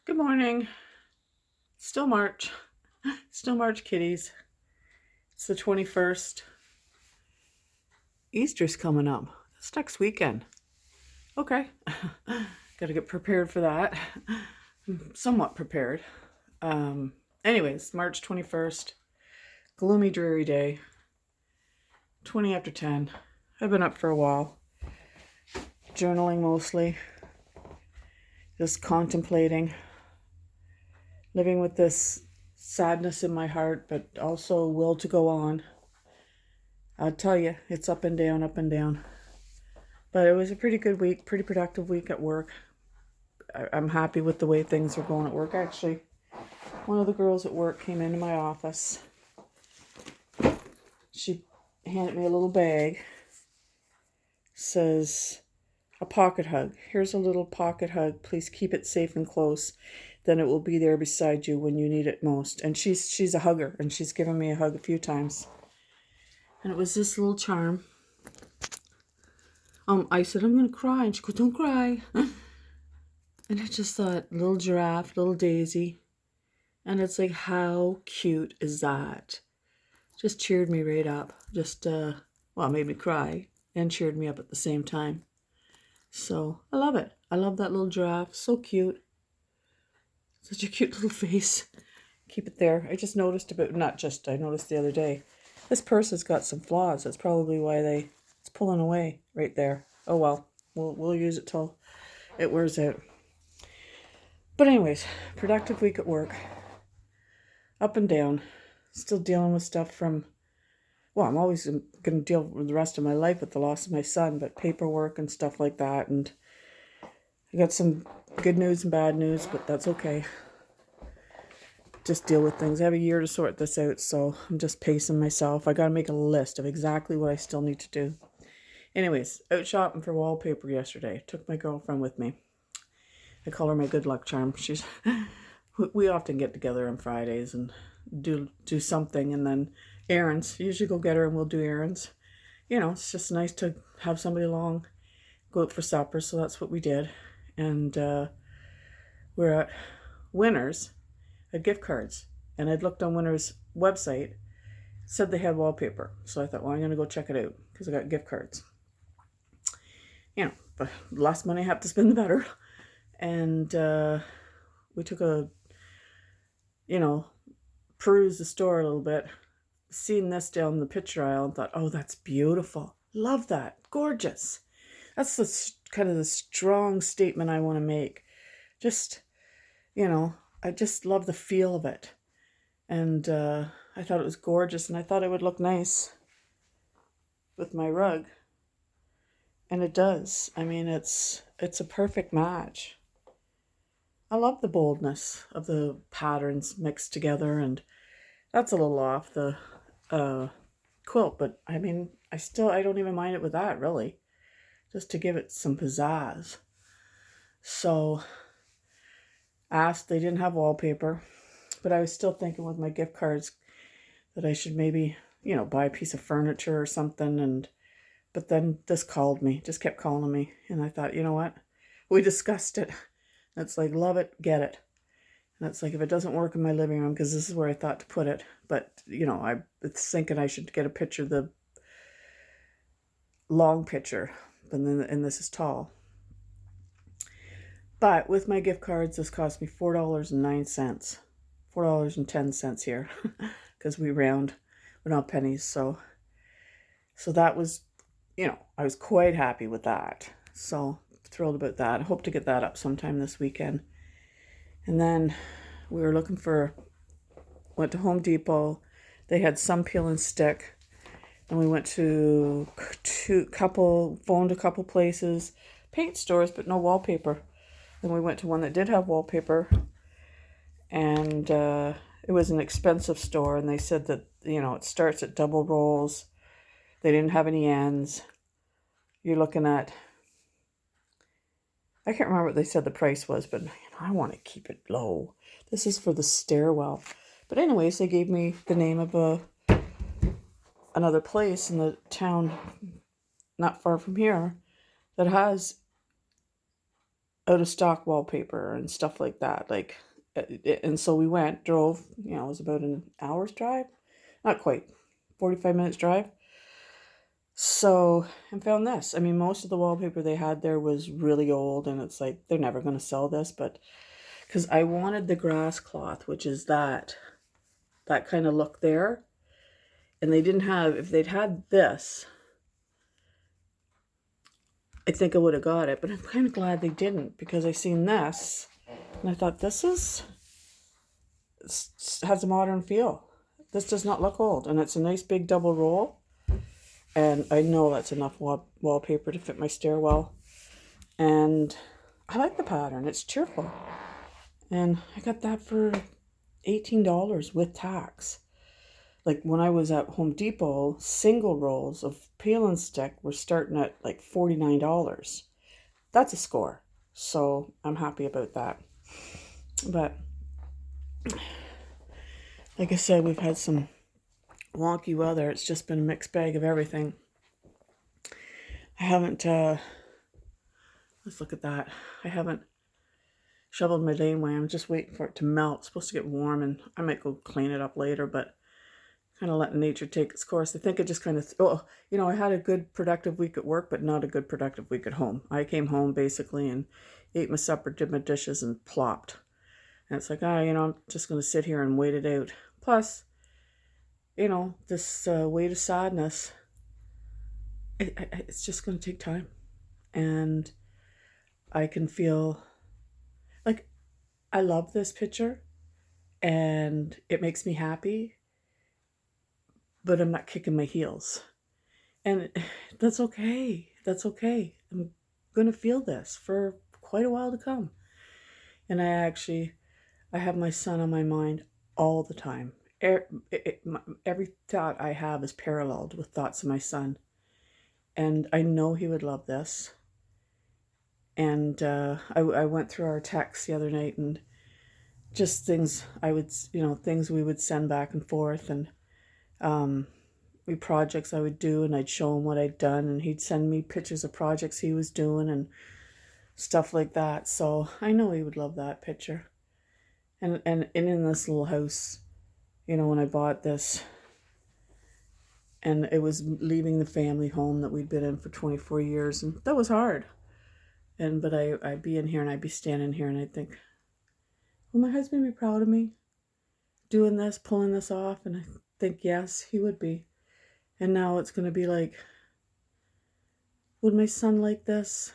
Good morning. Still March. Still March, kitties. It's the 21st. Easter's coming up. It's next weekend. Okay. Got to get prepared for that. I'm somewhat prepared. Anyways, March 21st. Gloomy, dreary day. 20 after 10. I've been up for a while. Journaling mostly. Just contemplating. Living with this sadness in my heart, but also will to go on. I'll tell you, it's up and down, up and down. But it was a pretty good week, pretty productive week at work. I'm happy with the way things are going at work. Actually, one of the girls at work came into my office. She handed me a little bag. Says, a pocket hug. Here's a little pocket hug. Please keep it safe and close. Then it will be there beside you when you need it most. And she's a hugger, and she's given me a hug a few times. And it was this little charm. I said, I'm going to cry. And she goes, don't cry. And I just thought, little giraffe, little daisy. And it's like, how cute is that? Just cheered me right up. Just, made me cry and cheered me up at the same time. So, I love it. I love that little giraffe. So cute. Such a cute little face. Keep it there. I noticed the other day. This purse has got some flaws. That's probably why it's pulling away right there. Oh well, we'll use it till it wears out. But anyways, productive week at work. Up and down. Still dealing with stuff from, I'm always going to deal with the rest of my life with the loss of my son, but paperwork and stuff like that. And I got some good news and bad news, but that's okay. Just deal with things. I have a year to sort this out, so I'm just pacing myself. I got to make a list of exactly what I still need to do. Anyways, out shopping for wallpaper yesterday. Took my girlfriend with me. I call her my good luck charm. We often get together on Fridays and do something, and then errands. Usually go get her and we'll do errands. It's just nice to have somebody along, go out for supper, so that's what we did. And we're at Winners. Had gift cards, and I'd looked on Winners' website. It said they had wallpaper, so I thought, I'm going to go check it out because I got gift cards. The less money I have to spend, the better. And we took perused the store a little bit. Seen this down the picture aisle and thought, oh, that's beautiful. Love that. Gorgeous. That's the kind of the strong statement I want to make. Just, I just love the feel of it. And I thought it was gorgeous, and I thought it would look nice with my rug. And it does. I mean, it's a perfect match. I love the boldness of the patterns mixed together, and that's a little off the quilt, but I mean, I don't even mind it with that, really. Just to give it some pizzazz. So they didn't have wallpaper, but I was still thinking with my gift cards that I should maybe, buy a piece of furniture or something. But then this just kept calling me. And I thought, you know what? We discussed it. It's like, love it, get it. And it's like, if it doesn't work in my living room, because this is where I thought to put it, but, I was thinking I should get a picture, the long picture, and this is tall. But with my gift cards, this cost me $4.09. $4.10 here, because we round. We're not pennies, so that was, I was quite happy with that. So thrilled about that. I hope to get that up sometime this weekend. And then we were went to Home Depot. They had some peel and stick. And we went to phoned a couple places, paint stores, but no wallpaper. Then we went to one that did have wallpaper, and it was an expensive store, and they said that, it starts at double rolls. They didn't have any ends. You're looking at, I can't remember what they said the price was, but I want to keep it low. This is for the stairwell. But anyways, they gave me the name of another place in the town not far from here that has out of stock wallpaper and stuff like that. And so we drove, it was about an hour's drive, not quite, 45 minutes drive. So, and found this. I mean, most of the wallpaper they had there was really old, and it's like, they're never going to sell this, but because I wanted the grass cloth, which is that kind of look there. And they didn't have, if they'd had this, I think I would have got it, but I'm kind of glad they didn't, because I seen this and I thought, this has a modern feel. This does not look old, and it's a nice big double roll, and I know that's enough wallpaper to fit my stairwell, and I like the pattern. It's cheerful, and I got that for $18 with tax. Like when I was at Home Depot, single rolls of peel and stick were starting at like $49. That's a score. So I'm happy about that. But like I said, we've had some wonky weather. It's just been a mixed bag of everything. I haven't, let's look at that. I haven't shoveled my laneway. I'm just waiting for it to melt. It's supposed to get warm, and I might go clean it up later, but kind of letting nature take its course. I think I just kind of, I had a good productive week at work, but not a good productive week at home. I came home basically and ate my supper, did my dishes, and plopped. And it's like, I'm just going to sit here and wait it out. Plus, this weight of sadness, it's just going to take time. And I can feel like I love this picture and it makes me happy, but I'm not kicking my heels. And that's okay. That's okay. I'm going to feel this for quite a while to come. And I have my son on my mind all the time. Every thought I have is paralleled with thoughts of my son. And I know he would love this. And I went through our texts the other night, and just things things we would send back and forth, and projects I would do, and I'd show him what I'd done, and he'd send me pictures of projects he was doing and stuff like that. So I know he would love that picture. And in this little house, when I bought this, and it was leaving the family home that we'd been in for 24 years, and that was hard. But I'd be in here, and I'd be standing here, and I'd think, will my husband be proud of me doing this, pulling this off? And I think, yes, he would be. And now it's going to be like, would my son like this?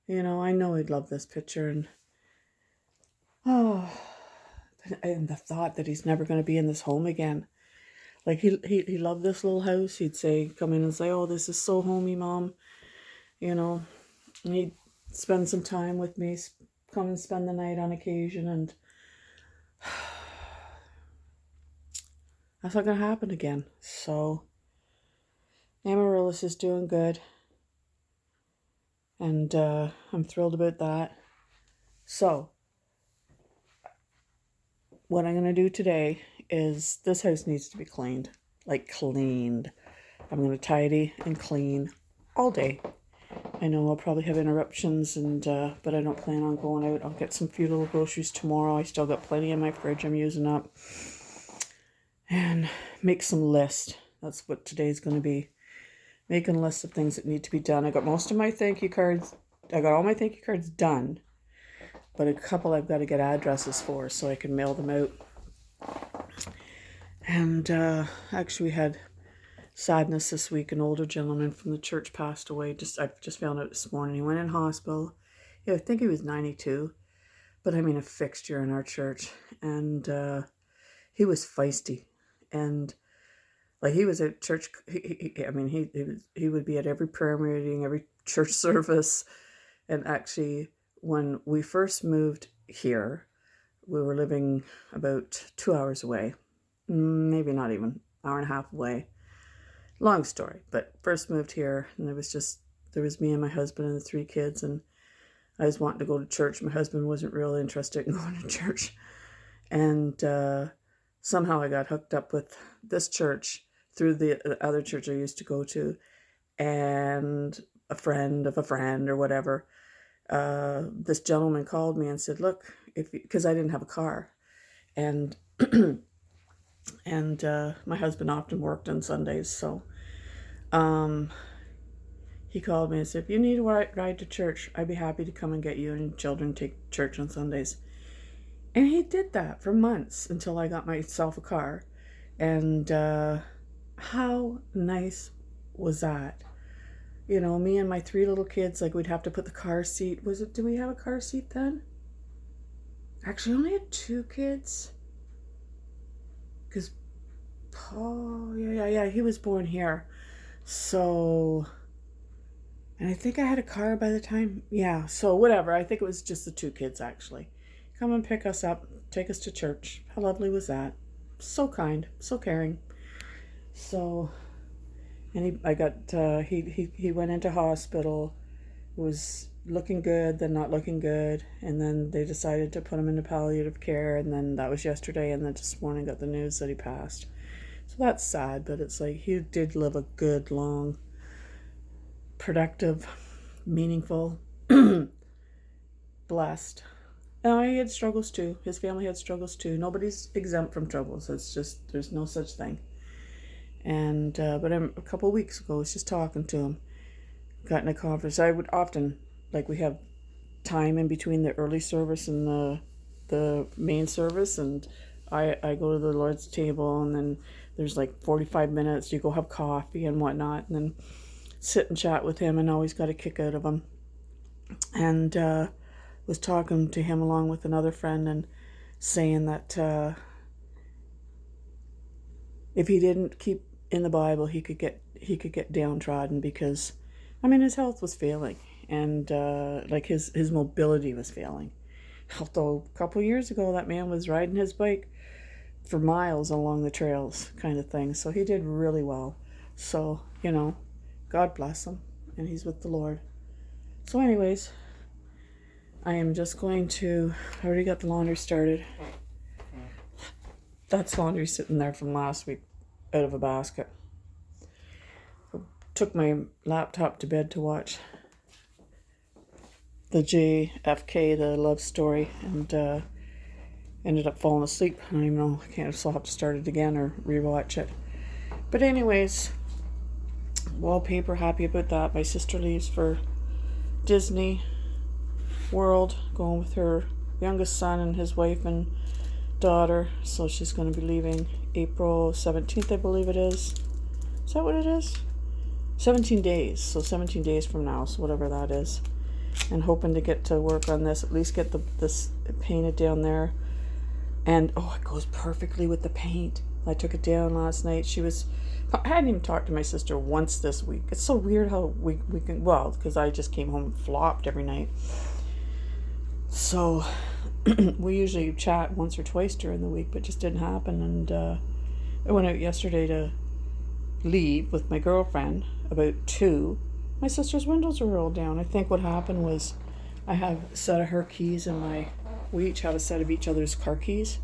I know he'd love this picture. And the thought that he's never going to be in this home again. Like he loved this little house. He'd come in and say, oh, this is so homey, Mom. And he'd spend some time with me, come and spend the night on occasion. And that's not going to happen again. So Amaryllis is doing good. And I'm thrilled about that. So what I'm going to do today is, this house needs to be cleaned. Like cleaned. I'm going to tidy and clean all day. I know I'll probably have interruptions, but I don't plan on going out. I'll get some few little groceries tomorrow. I still got plenty in my fridge I'm using up. And make some lists. That's what today's going to be. Making lists of things that need to be done. I got most of my thank you cards. I got all my thank you cards done. But a couple I've got to get addresses for so I can mail them out. And actually we had sadness this week. An older gentleman from the church passed away. I just found out this morning. He went in hospital. Yeah, I think he was 92. But I mean, a fixture in our church. And he was feisty. And like, he was at church. He would be at every prayer meeting, every church service. And actually, when we first moved here, we were living about 2 hours away. Maybe not even, an hour and a half away. Long story, but first moved here, and there was me and my husband and the 3 kids, and I was wanting to go to church. My husband wasn't really interested in going to church. And somehow I got hooked up with this church through the other church I used to go to, and a friend of a friend or whatever. this gentleman called me and said, look, because I didn't have a car, and and my husband often worked on Sundays, so he called me and said, if you need a ride to church, I'd be happy to come and get you and children to church on Sundays. And he did that for months until I got myself a car. And how nice was that? You know, me and my 3 little kids, like, we'd have to put the car seat. Do we have a car seat then? Actually, I only had 2 kids. Because Paul, yeah, he was born here. So, and I think I had a car by the time, yeah, so whatever. I think it was just the 2 kids, actually. Come and pick us up, take us to church. How lovely was that? So kind, so caring. So, and he went into hospital, was looking good, then not looking good, and then they decided to put him into palliative care, and then that was yesterday, and then this morning got the news that he passed. So that's sad, but it's like he did live a good, long, productive, meaningful, blessed. He had struggles too. His family had struggles too. Nobody's exempt from troubles. It's just, there's no such thing. And but a couple of weeks ago, I was just talking to him, got in a conference. I would often, like, we have time in between the early service and the main service, and I go to the Lord's table, and then there's like 45 minutes. You go have coffee and whatnot, and then sit and chat with him, and always got a kick out of him. And was talking to him along with another friend and saying that if he didn't keep in the Bible, he could get downtrodden, because, I mean, his health was failing, and like his mobility was failing. Although a couple years ago, that man was riding his bike for miles along the trails, kind of thing. So he did really well. So, you know, God bless him, and he's with the Lord. So anyways, I am just going to, I already got the laundry started. That's laundry sitting there from last week out of a basket. I took my laptop to bed to watch the JFK, the love story, and ended up falling asleep. I don't even know, I still have to start it again or rewatch it. But anyways, wallpaper, happy about that. My sister leaves for Disney World, going with her youngest son and his wife and daughter. So she's going to be leaving April 17th, I believe it is. Is that what it is? 17 days. So 17 days from now, so whatever that is. And hoping to get to work on this, at least get this painted down there. And oh, it goes perfectly with the paint. I took it down last night. I hadn't even talked to my sister once this week. It's so weird how we can, well, because I just came home and flopped every night. So we usually chat once or twice during the week, but it just didn't happen. And I went out yesterday to leave with my girlfriend about 2. My sister's windows were rolled down. I think what happened was I have a set of her keys and we each have a set of each other's car keys,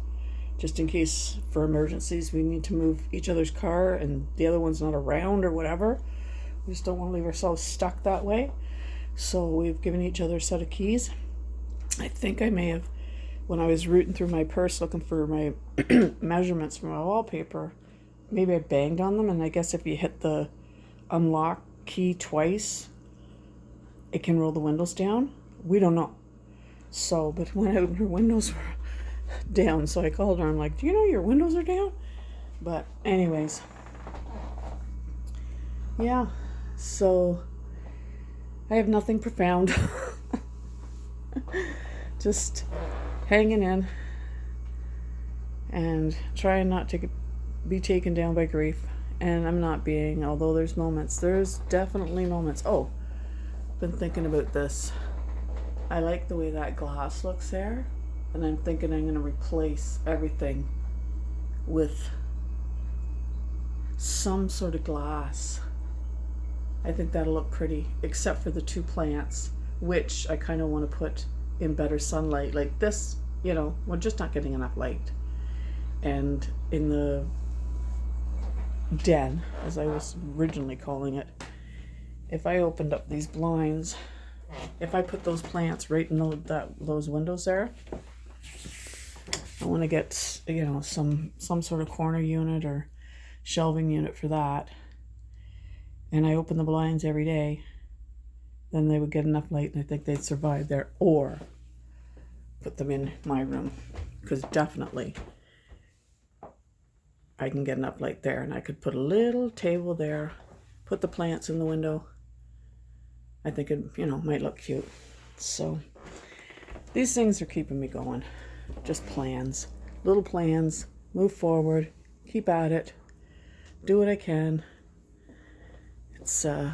just in case for emergencies we need to move each other's car and the other one's not around or whatever. We just don't want to leave ourselves stuck that way. So we've given each other a set of keys. I think I may have, when I was rooting through my purse looking for my measurements for my wallpaper, maybe I banged on them, and I guess if you hit the unlock key twice, it can roll the windows down. We don't know. So, but when her windows were down, so I called her. I'm like, do you know your windows are down? But anyways, yeah, so I have nothing profound. Just hanging in and trying not to be taken down by grief. And I'm not being, although there's definitely moments. Oh, been thinking about this. I like the way that glass looks there, and I'm thinking I'm going to replace everything with some sort of glass. I think that'll look pretty, except for the 2 plants, which I kind of want to put in better sunlight. Like this, you know, we're just not getting enough light. And in the den, as I was originally calling it, if I opened up these blinds, if I put those plants right in those windows there, I want to get, you know, some sort of corner unit or shelving unit for that. And I open the blinds every day, then they would get enough light and I think they'd survive there, or put them in my room, because definitely I can get enough light there, and I could put a little table there, put the plants in the window. I think it, you know, might look cute. So these things are keeping me going. Just plans, little plans, move forward, keep at it, do what I can. It's the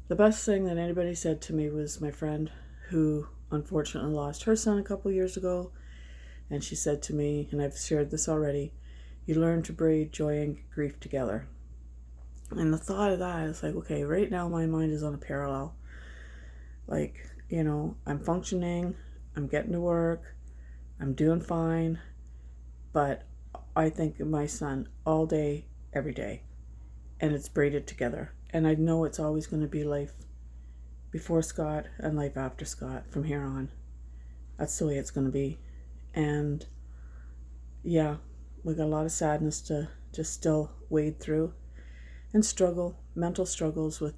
best thing that anybody said to me was my friend who unfortunately lost her son a couple years ago, and she said to me, and I've shared this already, you learn to braid joy and grief together. And the thought of that is like, okay, right now my mind is on a parallel. Like, you know, I'm functioning, I'm getting to work, I'm doing fine, but I think of my son all day, every day, and it's braided together. And I know it's always going to be life before Scott and life after Scott from here on. That's the way it's going to be. And yeah, we got a lot of sadness to just still wade through and struggle, mental struggles with,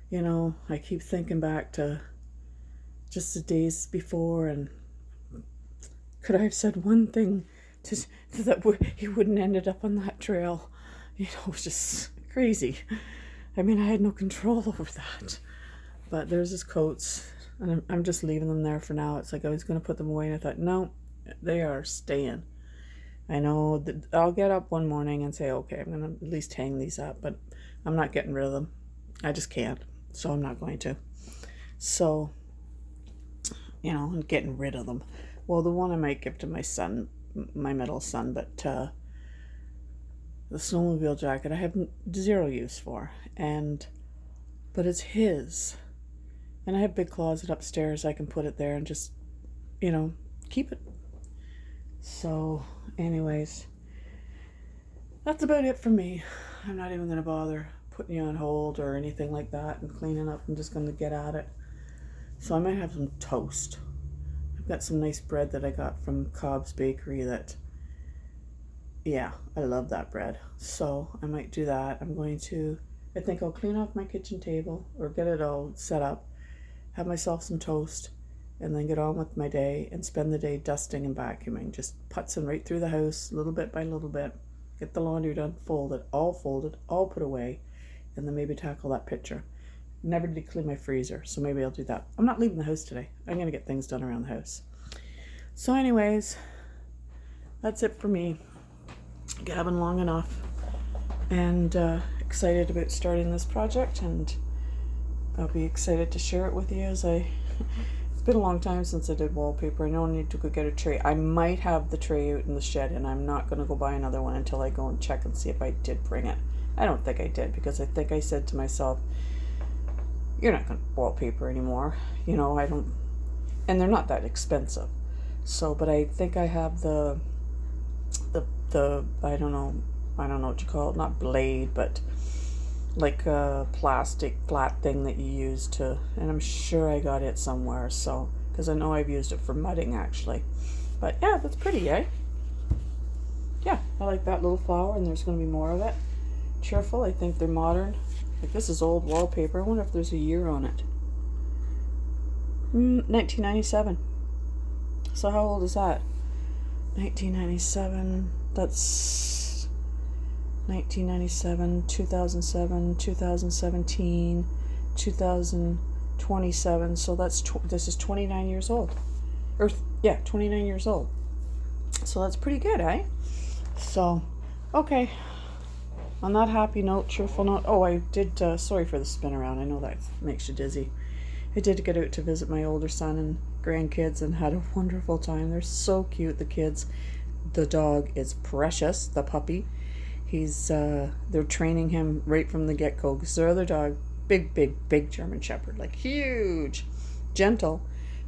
you know, I keep thinking back to just the days before, and could I have said one thing that he wouldn't ended up on that trail? You know, it was just crazy. I mean, I had no control over that. But there's his coats, and I'm just leaving them there for now. It's like I was going to put them away, and I thought, no, they are staying. I know that I'll get up one morning and say, okay, I'm going to at least hang these up, but I'm not getting rid of them. I just can't, so I'm not going to. So, you know, I'm getting rid of them. Well, the one I might give to my son, my middle son, but the snowmobile jacket I have zero use for, but it's his, and I have a big closet upstairs. I can put it there and just, you know, keep it. So anyways, that's about it for me. I'm not even going to bother putting you on hold or anything like that and cleaning up. I'm just going to get at it. So I might have some toast. I've got some nice bread that I got from Cobb's Bakery that, yeah, I love that bread. So I might do that. I think I'll clean off my kitchen table or get it all set up, have myself some toast, and then get on with my day and spend the day dusting and vacuuming, just putzing right through the house, little bit by little bit, get the laundry done, folded, all put away, and then maybe tackle that picture. Never did clean my freezer, so maybe I'll do that. I'm not leaving the house today. I'm going to get things done around the house. So anyways, that's it for me. Gabbing long enough, and excited about starting this project, and I'll be excited to share it with you as it's been a long time since I did wallpaper. I know I need to go get a tray. I might have the tray out in the shed, and I'm not going to go buy another one until I go and check and see if I did bring it. I don't think I did, because I think I said to myself, you're not going to wallpaper anymore. You know, I don't, and they're not that expensive. So, but I think I have the I don't know what you call it, not blade, but like a plastic flat thing that you use to, and I'm sure I got it somewhere, so, because I know I've used it for mudding actually. But yeah, that's pretty, eh? Yeah, I like that little flower, and there's going to be more of it. Cheerful, I think they're modern. Like, this is old wallpaper. I wonder if there's a year on it. 1997. So how old is that? 1997, that's 1997, 2007, 2017, 2027, so this is 29 years old. 29 years old. So that's pretty good, eh? So, okay. On that happy note, cheerful note, I did, sorry for the spin around, I know that makes you dizzy. I did get out to visit my older son and grandkids and had a wonderful time. They're so cute, the kids. The dog is precious, the puppy. They're training him right from the get-go, because their other dog, big German Shepherd, like huge, gentle,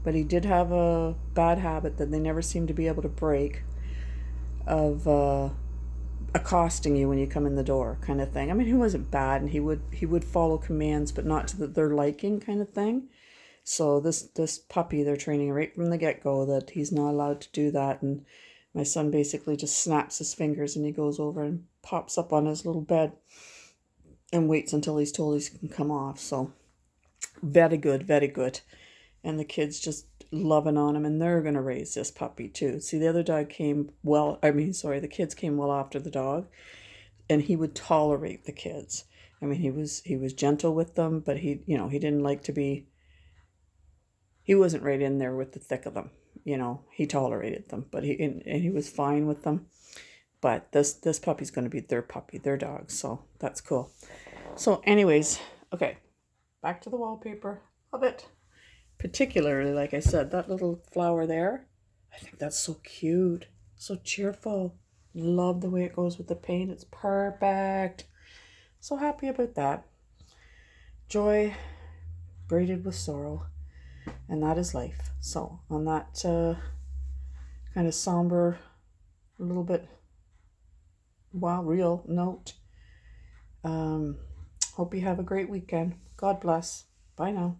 but he did have a bad habit that they never seem to be able to break of accosting you when you come in the door kind of thing. I mean, he wasn't bad, and he would follow commands, but not to their liking kind of thing. So this puppy, they're training right from the get-go that he's not allowed to do that. And my son basically just snaps his fingers and he goes over and pops up on his little bed and waits until he's told he can come off. So very good, very good. And the kids just loving on him, and they're going to raise this puppy too. See, the other dog came the kids came well after the dog, and he would tolerate the kids. I mean, he was gentle with them, but he didn't like to be, he wasn't right in there with the thick of them. He tolerated them, but he was fine with them. But this puppy's going to be their puppy, their dog, so that's cool. So anyways, okay, back to the wallpaper. Love it. Particularly, like I said, that little flower there, I think that's so cute, so cheerful. Love the way it goes with the paint. It's perfect. So happy about that. Joy braided with sorrow, and that is life. So on that kind of somber, a little bit real note, hope you have a great weekend. God bless. Bye now.